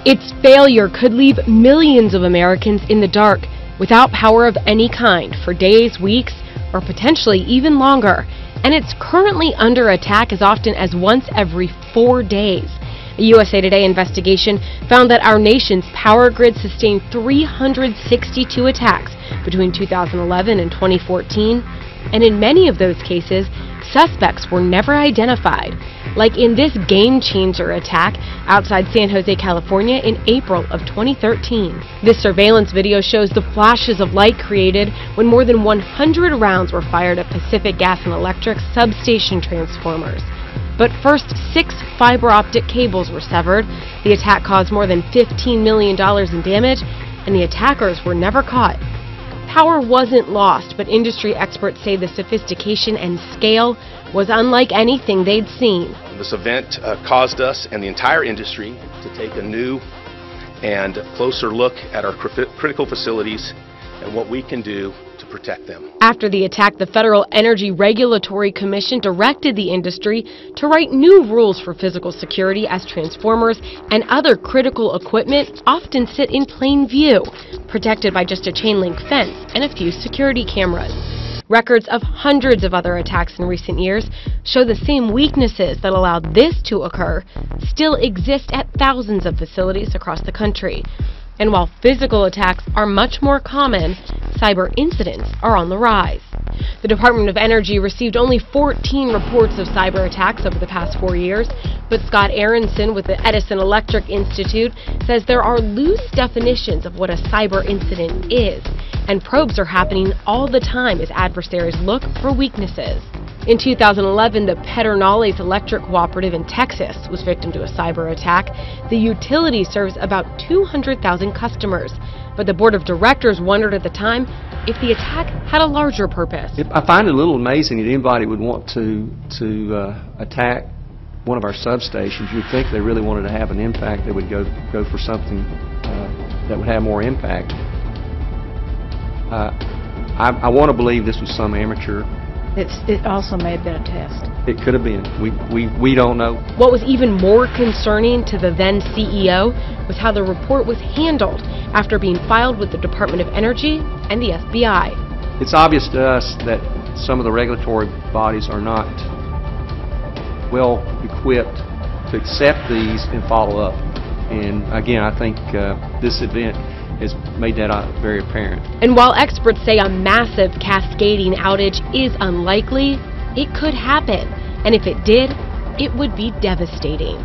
Its failure could leave millions of Americans in the dark without power of any kind for days, weeks, or potentially even longer. And it's currently under attack as often as once every 4 days. A USA Today investigation found that our nation's power grid sustained 362 attacks between 2011 and 2014, and in many of those cases, suspects were never identified, like in this game-changer attack outside San Jose, California in April of 2013. This surveillance video shows the flashes of light created when more than 100 rounds were fired at Pacific Gas and Electric substation transformers. But first, 6 fiber optic cables were severed. The attack caused more than $15 million in damage, and the attackers were never caught. Power wasn't lost, but industry experts say the sophistication and scale was unlike anything they'd seen. This event caused us and the entire industry to take a new and closer look at our critical facilities and what we can do to protect them. After the attack, the Federal Energy Regulatory Commission directed the industry to write new rules for physical security, as transformers and other critical equipment often sit in plain view, protected by just a chain link fence and a few security cameras. Records of hundreds of other attacks in recent years show the same weaknesses that allowed this to occur still exist at thousands of facilities across the country. And while physical attacks are much more common, cyber incidents are on the rise. The Department of Energy received only 14 reports of cyber attacks over the past 4 years, but Scott Aronson with the Edison Electric Institute says there are loose definitions of what a cyber incident is, and probes are happening all the time as adversaries look for weaknesses. In 2011, the Pedernales Electric Cooperative in Texas was victim to a cyber attack. The utility serves about 200,000 customers, but the board of directors wondered at the time if the attack had a larger purpose. I find it a little amazing that anybody would want to attack one of our substations. You'd think they really wanted to have an impact. They would go for something that would have more impact. I want to believe this was some amateur. It also may have been a test. It could have been. We don't know. What was even more concerning to the then CEO was how the report was handled after being filed with the Department of Energy and the FBI. It's obvious to us that some of the regulatory bodies are not well equipped to accept these and follow up. And again, I think this event has made that very apparent. And while experts say a massive cascading outage is unlikely, it could happen. And if it did, it would be devastating.